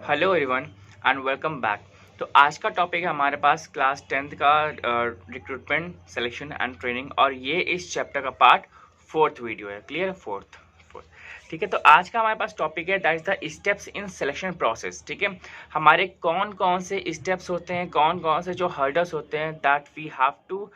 Hello everyone and welcome back. तो आज का टॉपिक है हमारे पास क्लास 10th का रिक्रूटमेंट सिलेक्शन एंड ट्रेनिंग, और ये इस चैप्टर का पार्ट फोर्थ वीडियो है। क्लियर? फोर्थ। ठीक है, तो आज का हमारे पास टॉपिक है that is the steps in selection process. ठीक है, हमारे कौन कौन से स्टेप्स होते हैं, कौन कौन से जो हर्डल्स होते हैं that we have to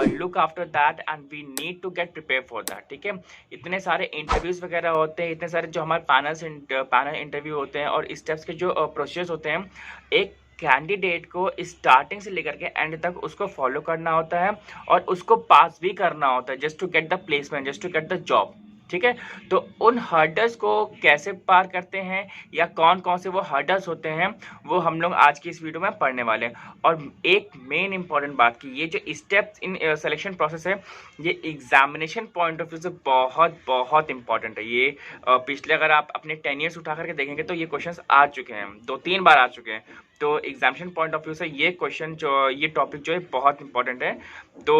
look after that and we need to get prepare for that. ठीक है, इतने सारे इंटरव्यूज वगैरह होते हैं, इतने सारे जो हमारे पैनल इंटरव्यू होते हैं और स्टेप्स के जो प्रोसेस होते हैं, एक कैंडिडेट को स्टार्टिंग से लेकर के एंड तक उसको फॉलो करना होता है और उसको पास भी करना होता है just to get the placement, just to get the job. ठीक है, तो उन हर्डल्स को कैसे पार करते हैं या कौन कौन से वो हर्डल्स होते हैं वो हम लोग आज की इस वीडियो में पढ़ने वाले हैं। और एक मेन इंपॉर्टेंट बात की, ये जो स्टेप्स इन सिलेक्शन प्रोसेस है ये एग्जामिनेशन पॉइंट ऑफ व्यू से बहुत बहुत इंपॉर्टेंट है। ये पिछले अगर आप अपने 10 ईयर्स उठा करके देखेंगे तो ये क्वेश्चंस आ चुके हैं, 2-3 बार आ चुके हैं। तो एग्जामिनेशन पॉइंट ऑफ व्यू से ये क्वेश्चन जो ये टॉपिक जो है बहुत इंपॉर्टेंट है। तो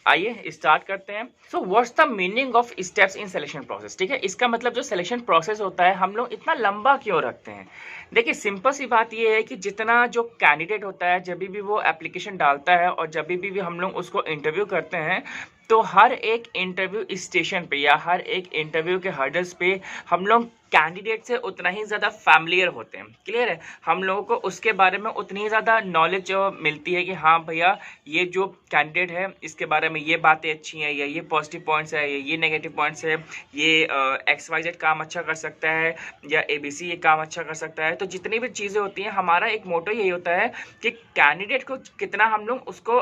आइए स्टार्ट करते हैं। So what's the meaning of steps in selection process? ठीक है, इसका मतलब जो सिलेक्शन प्रोसेस होता है हम लोग इतना लंबा क्यों रखते हैं? देखिए, सिंपल सी बात ये है कि जितना जो कैंडिडेट होता है जब भी वो एप्लीकेशन डालता है और जब भी हम लोग उसको इंटरव्यू करते हैं, तो हर एक इंटरव्यू स्टेशन पे या हर एक इंटरव्यू के हर्डल्स पे हम लोग कैंडिडेट से उतना ही ज़्यादा फैमिलियर होते हैं। क्लियर है? हम लोगों को उसके बारे में उतनी ही ज़्यादा नॉलेज मिलती है कि हाँ भैया, ये जो कैंडिडेट है इसके बारे में ये बातें अच्छी हैं, या ये पॉजिटिव पॉइंट्स है, ये नेगेटिव पॉइंट्स है, ये XYZ काम अच्छा कर सकता है या ABC ये काम अच्छा कर सकता है। तो जितनी भी चीज़ें होती हैं, हमारा एक मोटो यही होता है कि कैंडिडेट को कितना हम लोग उसको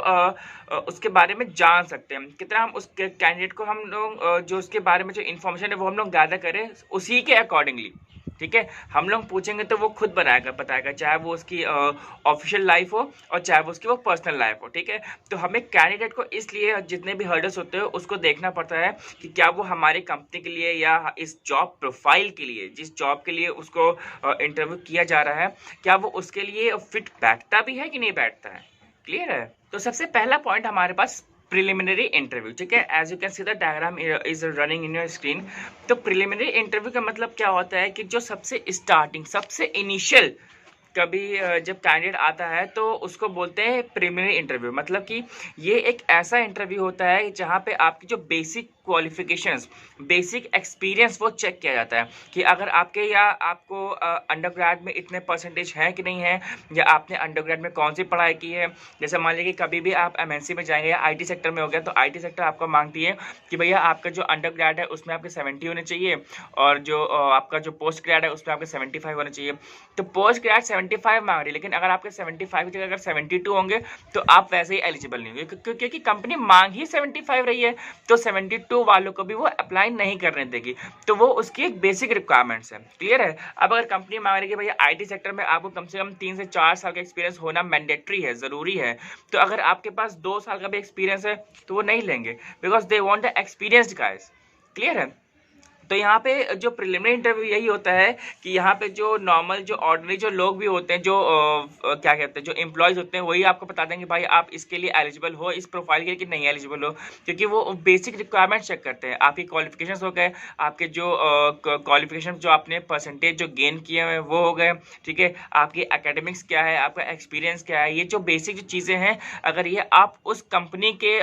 उसके बारे में जान सकते हैं, कितना हम उस कैंडिडेट को हम लोग जो उसके बारे में जो इन्फॉर्मेशन है वो हम लोग गैदर करें उसी के अकॉर्डिंगली। ठीक है, हम लोग पूछेंगे तो वो खुद बताएगा, चाहे वो उसकी ऑफिशियल लाइफ हो और चाहे वो उसकी वो पर्सनल लाइफ हो। ठीक है, तो हमें कैंडिडेट को इसलिए जितने भी हर्डल्स होते हैं उसको देखना पड़ता है कि क्या वो हमारी कंपनी के लिए या इस जॉब प्रोफाइल के लिए, जिस जॉब के लिए उसको इंटरव्यू किया जा रहा है, क्या वो उसके लिए फिट बैठता भी है कि नहीं बैठता है। क्लियर है? तो सबसे पहला पॉइंट हमारे पास प्रिलिमिनरी इंटरव्यू। ठीक है, as you can see the diagram is running in your screen. तो प्रिलिमिनरी इंटरव्यू का मतलब क्या होता है कि जो सबसे स्टार्टिंग, सबसे इनिशियल कभी जब कैंडिडेट आता है तो उसको बोलते हैं प्रिलिमिनरी इंटरव्यू। मतलब कि ये एक ऐसा इंटरव्यू होता है जहाँ पे आपकी जो बेसिक क्वालिफिकेशंस, बेसिक एक्सपीरियंस वो चेक किया जाता है कि अगर आपके या आपको अंडरग्रेड में इतने परसेंटेज है कि नहीं है, या आपने अंडरग्रेड में कौन सी पढ़ाई की है। जैसे मान लीजिए कभी भी आप MNC में जाएंगे या IT सेक्टर में हो गया, तो IT सेक्टर आपको मांगती है कि भैया आपका जो अंडरग्रेड है उसमें आपके 70 होने चाहिए, और जो आपका जो पोस्ट ग्रेड है उसमें आपके 75 होने चाहिए। तो पोस्ट ग्रेड 75 मांग रही है, लेकिन अगर आपके 75 की जगह अगर 72 होंगे तो आप वैसे ही एलिजिबल नहीं होंगे, क्योंकि कंपनी मांग ही 75 रही है। तो 72 वालों को भी वो अप्लाई नहीं करने देगी। तो वो उसकी एक बेसिक रिक्वायरमेंट्स है। क्लियर है? अब अगर कंपनी मांग रही है भैया IT सेक्टर में आपको कम से कम 3 से 4 साल का एक्सपीरियंस होना मैंडेटरी है, जरूरी है, तो अगर आपके पास 2 साल का भी एक्सपीरियंस है तो वो नहीं लेंगे, because they want the experienced guys. Clear है? तो यहाँ पे जो प्रिलिमिनरी इंटरव्यू यही होता है कि यहाँ पे जो नॉर्मल, जो ऑर्डिनरी जो लोग भी होते हैं, जो क्या कहते हैं, जो एम्प्लॉयज होते हैं, वही आपको बता देंगे भाई आप इसके लिए एलिजिबल हो, इस प्रोफाइल के लिए कि नहीं एलिजिबल हो। क्योंकि वो बेसिक रिक्वायरमेंट चेक करते हैं, आपकी क्वालिफिकेशन हो गए, आपके जो क्वालिफिकेशन जो आपने परसेंटेज जो गेन किए हैं वो हो गए। ठीक है, आपकी एकेडमिक्स क्या है, आपका एक्सपीरियंस क्या है, ये जो बेसिक जो चीज़ें हैं, अगर ये आप उस कंपनी के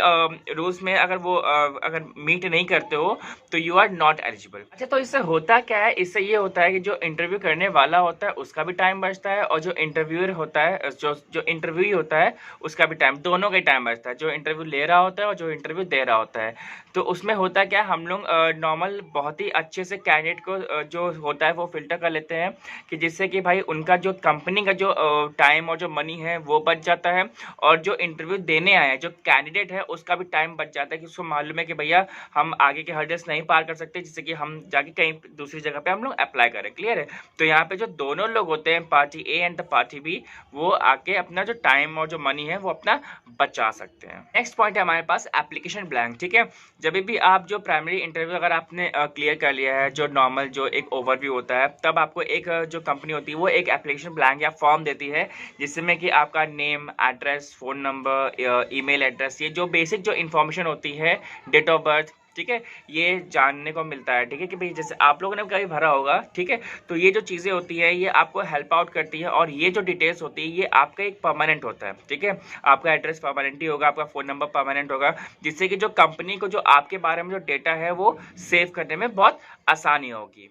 रूल्स में अगर वो अगर मीट नहीं करते हो तो यू आर नॉट एलिजिबल। अच्छा, तो इससे होता क्या है? इससे ये होता है कि जो इंटरव्यू करने वाला होता है उसका भी टाइम बचता है, और जो इंटरव्यूअर होता है, जो इंटरव्यू होता है उसका भी टाइम, दोनों का टाइम बचता है, जो इंटरव्यू ले रहा होता है और जो इंटरव्यू दे रहा होता है। तो उसमें होता क्या, हम लोग नॉर्मल बहुत ही अच्छे से कैंडिडेट को जो होता है वो फिल्टर कर लेते हैं कि जिससे कि भाई उनका जो कंपनी का जो टाइम और जो मनी है वो बच जाता है, और जो इंटरव्यू देने आया है जो कैंडिडेट है उसका भी टाइम बच जाता है कि उसको मालूम है कि भैया हम आगे के हर्डल्स नहीं पार कर सकते, जिससे कि हम जाके कहीं दूसरी जगह पे हम लोग अप्लाई करें। क्लियर है? तो यहाँ पे जो दोनों लोग होते हैं, party A and the party B, वो आके अपना जो टाइम और जो मनी है वो अपना बचा सकते हैं। नेक्स्ट पॉइंट है हमारे पास एप्लीकेशन ब्लैंक। ठीक है, जब भी आप जो प्राइमरी इंटरव्यू अगर आपने क्लियर कर लिया है, जो नॉर्मल जो एक ओवरव्यू होता है, तब आपको एक जो कंपनी होती है वो एक एप्लीकेशन ब्लैंक या फॉर्म देती है, जिसमें कि आपका name, address, phone number, email address, ये जो बेसिक जो इन्फॉर्मेशन होती है, डेट ऑफ बर्थ, ठीक है, ये जानने को मिलता है। ठीक है कि भाई जैसे आप लोगों ने कभी भरा होगा, ठीक है, तो ये जो चीज़ें होती है ये आपको हेल्प आउट करती है, और ये जो डिटेल्स होती है ये आपका एक परमानेंट होता है। ठीक है, आपका एड्रेस परमानेंट ही होगा, आपका फ़ोन नंबर परमानेंट होगा, जिससे कि जो कंपनी को जो आपके बारे में जो डेटा है वो सेव करने में बहुत आसानी होगी।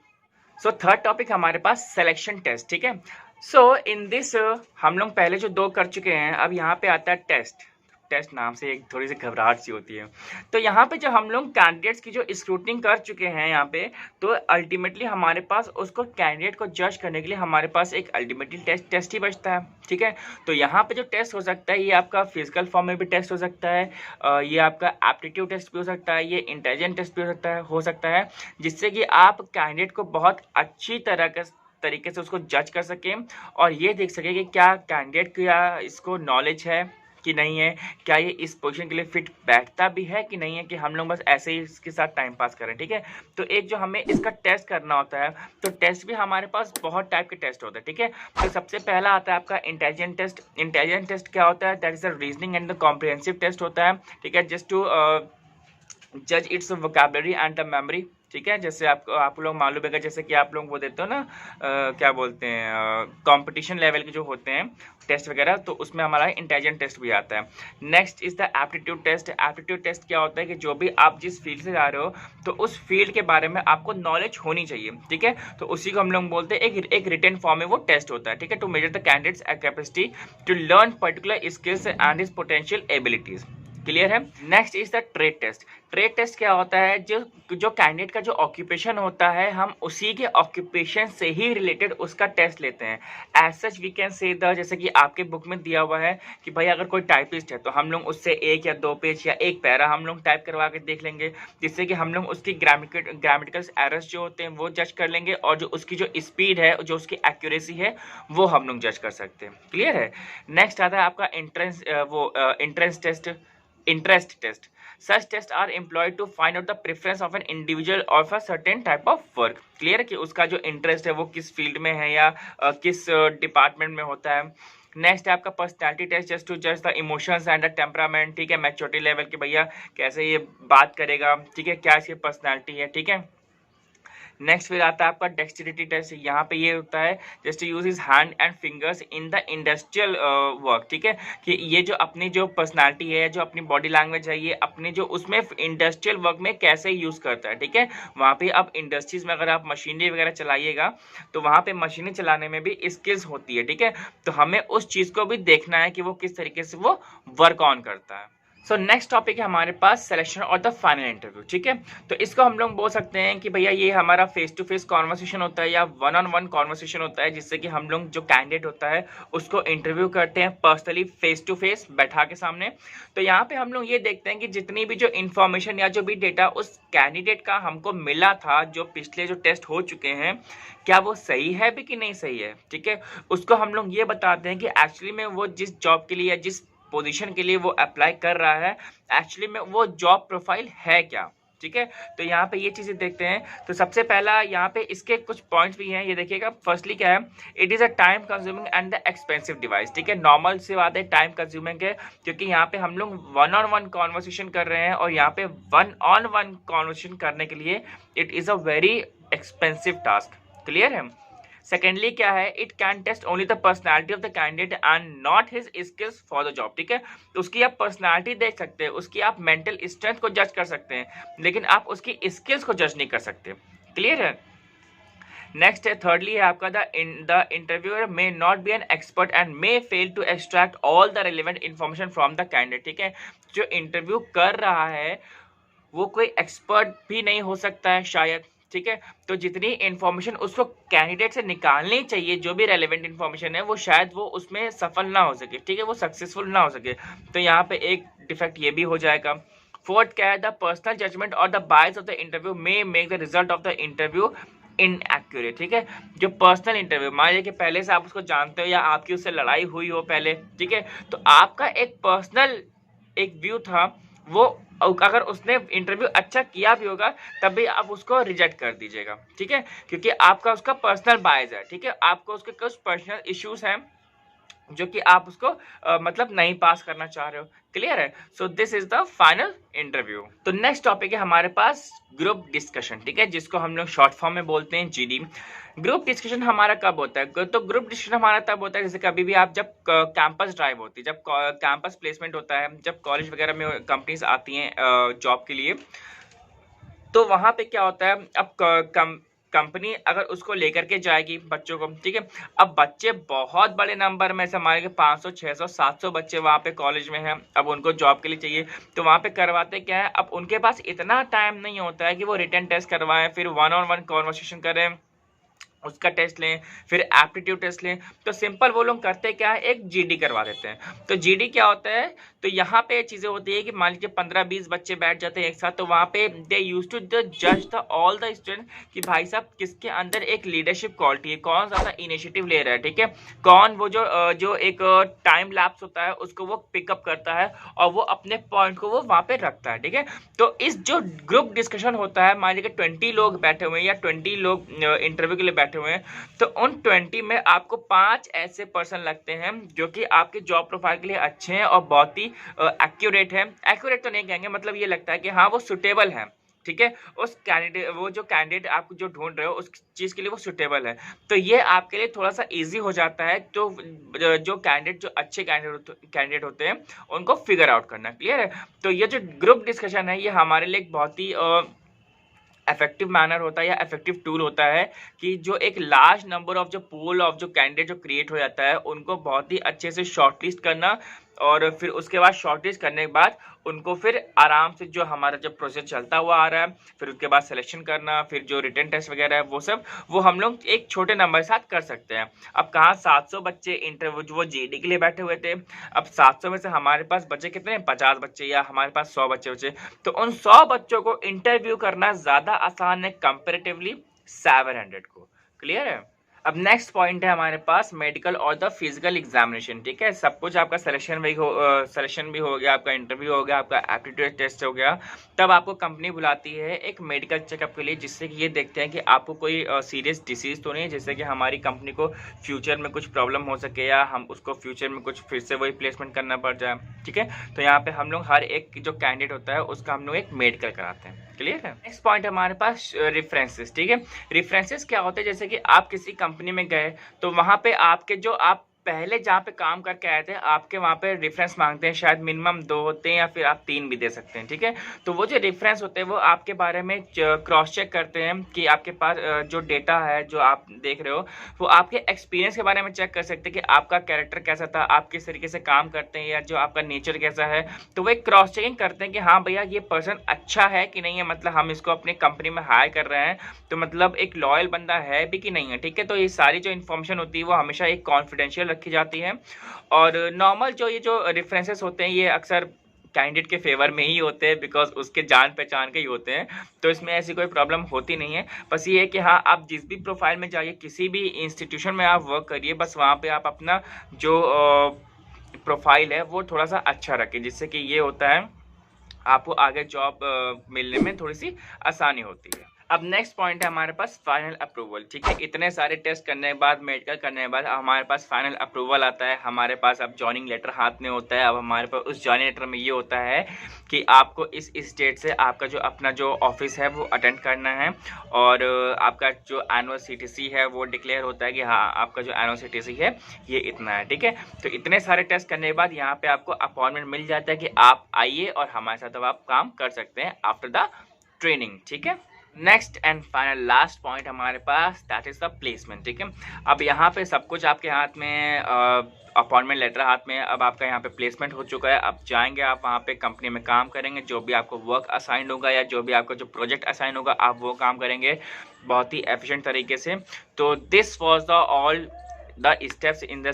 सो थर्ड टॉपिक हमारे पास सिलेक्शन टेस्ट। ठीक है, सो इन दिस हम लोग पहले जो 2 कर चुके हैं, अब यहाँ पे आता है टेस्ट। टेस्ट नाम से एक थोड़ी सी घबराहट सी होती है। तो यहाँ पे जो हम लोग कैंडिडेट्स की जो स्क्रूटनिंग कर चुके हैं यहाँ पे, तो अल्टीमेटली हमारे पास उसको कैंडिडेट को जज करने के लिए हमारे पास एक अल्टीमेटली टेस्ट ही बचता है। ठीक है, तो यहाँ पे जो टेस्ट हो सकता है ये आपका फिजिकल फॉर्म में भी टेस्ट हो सकता है, ये आपका एप्टीट्यूड टेस्ट भी हो सकता है, ये इंटेलिजेंस टेस्ट भी हो सकता है, जिससे कि आप कैंडिडेट को बहुत अच्छी तरीके से उसको जज कर सकें, और ये देख सकें कि क्या कैंडिडेट का इसको नॉलेज है कि नहीं है, क्या ये इस पोजीशन के लिए फिट बैठता भी है कि नहीं है, कि हम लोग बस ऐसे ही इसके साथ टाइम पास करें। ठीक है, तो एक जो हमें इसका टेस्ट करना होता है, तो टेस्ट भी हमारे पास बहुत टाइप के टेस्ट होते हैं। ठीक है, तो सबसे पहला आता है आपका इंटेलिजेंट टेस्ट। इंटेलिजेंट टेस्ट क्या होता है? That is the reasoning and the comprehensive test होता है। ठीक है, जस्ट टू जज it's vocabulary and the memory. ठीक है, जैसे आप लोग मालूम है, जैसे कि आप लोग वो देते हो ना, क्या बोलते हैं, कंपटीशन लेवल के जो होते हैं टेस्ट वगैरह, तो उसमें हमारा इंटेलिजेंट टेस्ट भी आता है। Next is the aptitude test. Aptitude test क्या होता है कि जो भी आप जिस फील्ड से जा रहे हो, तो उस फील्ड के बारे में आपको नॉलेज होनी चाहिए। ठीक है, तो उसी को हम लोग बोलते हैं, एक रिटन फॉर्म में वो टेस्ट होता है। ठीक है, to measure the candidates capacity to learn particular skills and his potential abilities. Clear है। Next is the trade test. Trade test क्या होता है? जो कैंडिडेट का जो ऑक्यूपेशन होता है, हम उसी के ऑक्यूपेशन से ही रिलेटेड उसका टेस्ट लेते हैं। As such we can say the, जैसे कि आपके बुक में दिया हुआ है कि भाई अगर कोई टाइपिस्ट है तो हम लोग उससे 1 या 2 पेज या 1 पैरा हम लोग टाइप करवा के देख लेंगे, जिससे कि हम लोग उसकी ग्रामेटिकल एरर्स जो होते हैं वो जज कर लेंगे, और जो उसकी जो स्पीड है, जो उसकी एक्यूरेसी है, वो हम लोग जज कर सकते हैं। क्लियर है। नेक्स्ट आता है आपका entrance test, interest test. Such tests are employed to find out the preference of an individual of a certain type of work. Clear है कि उसका जो इंटरेस्ट है वो किस फील्ड में है या किस डिपार्टमेंट में होता है। नेक्स्ट है आपका पर्सनैलिटी टेस्ट, जस्ट टू जज the emotions and the temperament. ठीक है, मैच्योरिटी लेवल के भैया कैसे ये बात करेगा, ठीक है, क्या इसकी पर्सनैलिटी है। ठीक है, नेक्स्ट फिर आता है आपका डेक्सटेरिटी टेस्ट। यहाँ पे ये होता है just use his hand and fingers in the industrial work. ठीक है, कि ये जो अपनी जो पर्सनालिटी है, जो अपनी बॉडी लैंग्वेज है, ये अपनी जो उसमें इंडस्ट्रियल वर्क में कैसे यूज़ करता है। ठीक है, वहाँ पे अब इंडस्ट्रीज में अगर आप मशीनरी वगैरह चलाइएगा, तो वहाँ पे मशीनें चलाने में भी स्किल्स होती है। ठीक है, तो हमें उस चीज़ को भी देखना है कि वो किस तरीके से वो वर्क ऑन करता है। सो नेक्स्ट टॉपिक है हमारे पास सिलेक्शन और द फाइनल इंटरव्यू। ठीक है, तो इसको हम लोग बोल सकते हैं कि भैया ये हमारा फेस टू फेस कॉन्वर्सेशन होता है या 1-on-1 कॉन्वर्सेशन होता है, जिससे कि हम लोग जो कैंडिडेट होता है उसको इंटरव्यू करते हैं पर्सनली, फेस टू फेस बैठा के सामने। तो यहाँ पे हम लोग ये देखते हैं कि जितनी भी जो इन्फॉर्मेशन या जो भी डेटा उस कैंडिडेट का हमको मिला था, जो पिछले जो टेस्ट हो चुके हैं, क्या वो सही है भी कि नहीं सही है। ठीक है, उसको हम लोग ये बताते हैं कि एक्चुअली में वो जिस जॉब के लिए या जिस पोजीशन के लिए वो अप्लाई कर रहा है, एक्चुअली में वो जॉब प्रोफाइल है क्या। ठीक है, तो यहाँ पे ये चीज़ें देखते हैं। तो सबसे पहला यहाँ पे इसके कुछ पॉइंट्स भी हैं, ये देखिएगा। फर्स्टली क्या है, it is a time consuming and the expensive device. ठीक है, नॉर्मल से बात है, टाइम कंज्यूमिंग है, क्योंकि यहाँ पे हम लोग 1-on-1 कॉन्वर्सेशन कर रहे हैं, और यहाँ पे 1-on-1 कॉन्वर्सेशन करने के लिए it is a very expensive task. Clear है। सेकेंडली क्या है, it can test only the personality of the candidate and not his skills for the job. ठीक है, तो उसकी आप पर्सनैलिटी देख सकते हैं, उसकी आप मेंटल स्ट्रेंथ को जज कर सकते हैं, लेकिन आप उसकी स्किल्स को जज नहीं कर सकते। क्लियर है। नेक्स्ट है, थर्डली है आपका the interviewer may not be an expert and may fail to extract all the relevant information from the candidate. ठीक है, जो इंटरव्यू कर रहा है वो कोई एक्सपर्ट भी नहीं हो सकता है शायद। ठीक है, तो जितनी इन्फॉर्मेशन उसको कैंडिडेट से निकालनी चाहिए, जो भी रेलेवेंट इन्फॉर्मेशन है, वो शायद वो उसमें सफल ना हो सके। ठीक है, वो सक्सेसफुल ना हो सके, तो यहाँ पे एक डिफेक्ट ये भी हो जाएगा। फोर्थ क्या है, द पर्सनल जजमेंट और the bias of the interview may make the result of the interview inaccurate. ठीक है, जो पर्सनल इंटरव्यू, मान लीजिए कि पहले से आप उसको जानते हो या आपकी उससे लड़ाई हुई हो पहले, ठीक है, तो आपका एक पर्सनल एक व्यू था, वो अगर उसने इंटरव्यू अच्छा किया भी होगा तब भी आप उसको रिजेक्ट कर दीजिएगा। ठीक है, क्योंकि आपका उसका पर्सनल बायस है। ठीक है, आपको उसके कुछ पर्सनल इश्यूज हैं, जो कि आप उसको मतलब नहीं पास करना चाह रहे हो। क्लियर है? So this is the final interview. तो नेक्स्ट टॉपिक है हमारे पास ग्रुप डिस्कशन, ठीक है, जिसको हम लोग शॉर्ट फॉर्म में बोलते हैं जीडी। ग्रुप डिस्कशन हमारा कब होता है? तो ग्रुप डिस्कशन हमारा तब होता है जैसे कभी भी आप जब कैंपस ड्राइव होती है, जब कैंपस प्लेसमेंट होता है, जब कॉलेज वगैरह में कंपनीज आती हैं जॉब के लिए, तो वहां पे क्या होता है, अब कंपनी अगर उसको लेकर के जाएगी बच्चों को, ठीक है, अब बच्चे बहुत बड़े नंबर में से हमारे के 500 600 700 बच्चे वहां पे कॉलेज में हैं, अब उनको जॉब के लिए चाहिए, तो वहां पे करवाते क्या है, अब उनके पास इतना टाइम नहीं होता है कि वो रिटन टेस्ट करवाएं, फिर 1-on-1 कॉन्वर्सेशन करें, उसका टेस्ट लें, फिर एप्टीट्यूड टेस्ट लें। तो सिंपल वो लोग करते क्या है, एक जीडी करवा देते हैं। तो जीडी क्या होता है, तो यहाँ पे चीजें होती है कि मान लीजिए 15-20 बच्चे बैठ जाते हैं एक साथ, तो वहाँ पे दे यूज टू जज द ऑल द स्टूडेंट कि भाई साहब किसके अंदर एक लीडरशिप क्वालिटी है, कौन ज्यादा इनिशिएटिव ले रहा है, ठीक है, कौन वो जो एक टाइम लैप्स होता है उसको वो पिकअप करता है और वो अपने पॉइंट को वो वहाँ पे रखता है, ठीक है। तो इस जो ग्रुप डिस्कशन होता है, मान लीजिए 20 लोग बैठे हुए हैं या 20 लोग इंटरव्यू के लिए बैठे हुए हैं, तो उन 20 में आपको 5 ऐसे पर्सन लगते हैं जो कि आपके जॉब प्रोफाइल के लिए अच्छे हैं और बहुत ही एक्यूरेट है। एक्यूरेट तो नहीं कहेंगे, मतलब ये लगता है कि हाँ वो सुटेबल है, ठीक है, उस कैंडिडेट, वो जो कैंडिडेट आप जो ढूंढ रहे हो उस चीज के लिए वो सुटेबल है। तो ये आपके लिए थोड़ा सा इजी हो जाता है, तो जो कैंडिडेट, जो अच्छे कैंडिडेट होते हैं उनको फिगर आउट करना। क्लियर है? तो ये जो ग्रुप डिस्कशन है ये हमारे लिए एक बहुत ही इफेक्टिव मैनर होता है या इफेक्टिव टूल होता है कि जो एक लार्ज नंबर ऑफ जो पूल ऑफ जो कैंडिडेट जो क्रिएट हो जाता है उनको बहुत ही अच्छे से शॉर्टलिस्ट करना, और फिर उसके बाद शॉर्टलिस्ट करने के बाद उनको फिर आराम से जो हमारा जब प्रोसेस चलता हुआ आ रहा है, फिर उसके बाद सिलेक्शन करना, फिर जो रिटन टेस्ट वगैरह है वो सब वो हम लोग एक छोटे नंबर के साथ कर सकते हैं। अब कहाँ 700 बच्चे इंटरव्यू जो वो जीडी के लिए बैठे हुए थे, अब 700 में से हमारे पास बच्चे कितने, 50 बच्चे या हमारे पास 100 बच्चे बचे, तो उन 100 बच्चों को इंटरव्यू करना ज्यादा आसान है कंपेरेटिवली 700 को। क्लियर है? अब नेक्स्ट पॉइंट है हमारे पास मेडिकल और द फिजिकल एग्जामिनेशन, ठीक है, सब कुछ आपका सिलेक्शन भी हो गया, आपका इंटरव्यू हो गया, आपका एप्टीट्यूड टेस्ट हो गया, तब आपको कंपनी बुलाती है एक मेडिकल चेकअप के लिए, जिससे कि ये देखते हैं कि आपको कोई सीरियस डिसीज तो नहीं है, जिससे कि हमारी कंपनी को फ्यूचर में कुछ प्रॉब्लम हो सके या हम उसको फ्यूचर में कुछ फिर से वही प्लेसमेंट करना पड़ जाए, ठीक है। तो यहाँ पे हम लोग हर एक जो कैंडिडेट होता है उसका हम लोग एक मेडिकल कराते हैं। क्लियर है? नेक्स्ट पॉइंट हमारे पास रेफरेंसेस, ठीक है। रेफरेंसेस क्या होते हैं, जैसे कि आप किसी कंपनी में गए तो वहां पे आपके जो आप पहले जहाँ पे काम करके आए थे आपके वहाँ पे रेफरेंस मांगते हैं, शायद मिनिमम 2 होते हैं या फिर आप 3 भी दे सकते हैं, ठीक है। तो वो जो रेफरेंस होते हैं वो आपके बारे में क्रॉस चेक करते हैं कि आपके पास जो डेटा है जो आप देख रहे हो वो आपके एक्सपीरियंस के बारे में चेक कर सकते हैं कि आपका कैरेक्टर कैसा था, आप किस तरीके से काम करते हैं या जो आपका नेचर कैसा है। तो वो एक क्रॉस चेकिंग करते हैं कि हाँ भैया ये पर्सन अच्छा है कि नहीं है, मतलब हम इसको अपनी कंपनी में हायर कर रहे हैं तो मतलब एक लॉयल बंदा है भी कि नहीं है, ठीक है। तो ये सारी जो इन्फॉर्मेशन होती है वो हमेशा एक कॉन्फिडेंशियल रखी जाती है। और नॉर्मल जो ये जो रेफरेंसेस होते हैं ये अक्सर कैंडिडेट के फेवर में ही होते हैं, बिकॉज उसके जान पहचान के ही होते हैं, तो इसमें ऐसी कोई प्रॉब्लम होती नहीं है। बस ये है कि हाँ आप जिस भी प्रोफाइल में जाइए, किसी भी इंस्टीट्यूशन में आप वर्क करिए, बस वहाँ पे आप अपना जो प्रोफाइल है वो थोड़ा सा अच्छा रखें, जिससे कि ये होता है आपको आगे जॉब मिलने में थोड़ी सी आसानी होती है। अब नेक्स्ट पॉइंट है हमारे पास फाइनल अप्रूवल, ठीक है। इतने सारे टेस्ट करने के बाद, मेडिकल करने के बाद हमारे पास फाइनल अप्रूवल आता है, हमारे पास अब जॉइनिंग लेटर हाथ में होता है। अब हमारे पास उस जॉइनिंग लेटर में ये होता है कि आपको इस स्टेट से आपका जो अपना जो ऑफिस है वो अटेंड करना है, और आपका जो एनुअल CTC है वो डिक्लेयर होता है कि हाँ आपका जो एनुअल CTC है ये इतना है, ठीक है। तो इतने सारे टेस्ट करने के बाद यहाँ पे आपको अपॉइंटमेंट मिल जाता है कि आप आइए और हमारे साथ अब आप काम कर सकते हैं आफ्टर द ट्रेनिंग, ठीक है। Next and final last point हमारे पास दैट इज द प्लेसमेंट, ठीक है। अब यहाँ पे सब कुछ आपके हाथ में, अपॉइंटमेंट लेटर हाथ में, अब आपका यहाँ पे प्लेसमेंट हो चुका है। अब जाएंगे आप वहाँ पे कंपनी में काम करेंगे, जो भी आपको वर्क असाइन होगा या जो भी आपका जो प्रोजेक्ट असाइन होगा आप वो काम करेंगे बहुत ही एफिशिएंट तरीके से। तो this was the all the steps in the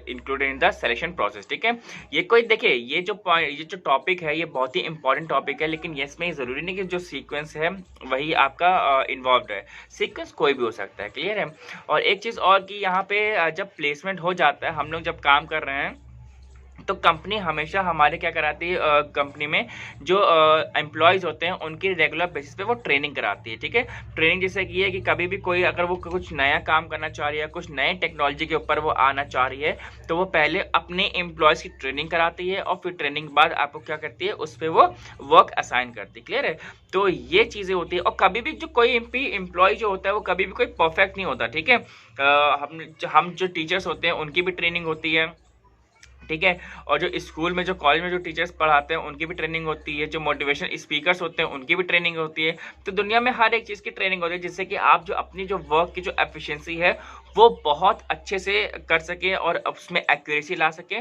included in the selection process, ठीक है। ये कोई देखिए ये जो टॉपिक है ये बहुत ही इंपॉर्टेंट टॉपिक है, लेकिन ये इसमें ज़रूरी नहीं कि जो सीक्वेंस है वही आपका इन्वॉल्व है, सीक्वेंस कोई भी हो सकता है। क्लियर है? और एक चीज़ और कि यहाँ पे जब प्लेसमेंट हो जाता है, हम लोग जब काम कर रहे हैं तो कंपनी हमेशा हमारे क्या कराती है, कंपनी में जो एम्प्लॉयज़ होते हैं उनकी रेगुलर बेसिस पे वो ट्रेनिंग कराती है। ठीक है, ट्रेनिंग जैसे कि ये कि कभी भी कोई अगर वो कुछ नया काम करना चाह रही है, कुछ नए टेक्नोलॉजी के ऊपर वो आना चाह रही है, तो वो पहले अपने एम्प्लॉयज़ की ट्रेनिंग कराती है और फिर ट्रेनिंग के बाद आपको क्या करती है, उस पर वो वर्क असाइन करती है। क्लियर है? तो ये चीज़ें होती है। और कभी भी जो कोई एम्प्लॉय जो होता है वो कभी भी कोई परफेक्ट नहीं होता। ठीक है, हम जो टीचर्स होते हैं उनकी भी ट्रेनिंग होती है। ठीक है, और जो स्कूल में जो कॉलेज में जो टीचर्स पढ़ाते हैं उनकी भी ट्रेनिंग होती है, जो मोटिवेशन स्पीकर्स होते हैं उनकी भी ट्रेनिंग होती है। तो दुनिया में हर एक चीज़ की ट्रेनिंग होती है, जिससे कि आप जो अपनी जो वर्क की जो एफिशिएंसी है वो बहुत अच्छे से कर सके और उसमें एक्यूरेसी ला सके।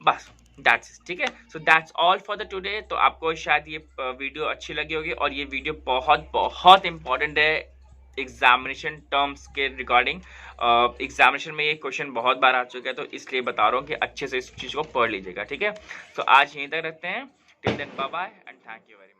बस दैट्स, ठीक है। So that's all for the today. तो आपको शायद ये वीडियो अच्छी लगी होगी, और ये वीडियो बहुत बहुत इंपॉर्टेंट है एग्जामिनेशन टर्म्स के रिगार्डिंग। एग्जामिनेशन में ये क्वेश्चन बहुत बार आ चुका है, तो इसलिए बता रहा हूँ कि अच्छे से इस चीज़ को पढ़ लीजिएगा। ठीक है, तो आज यहीं तक रखते हैं। Till then bye bye and thank you very much.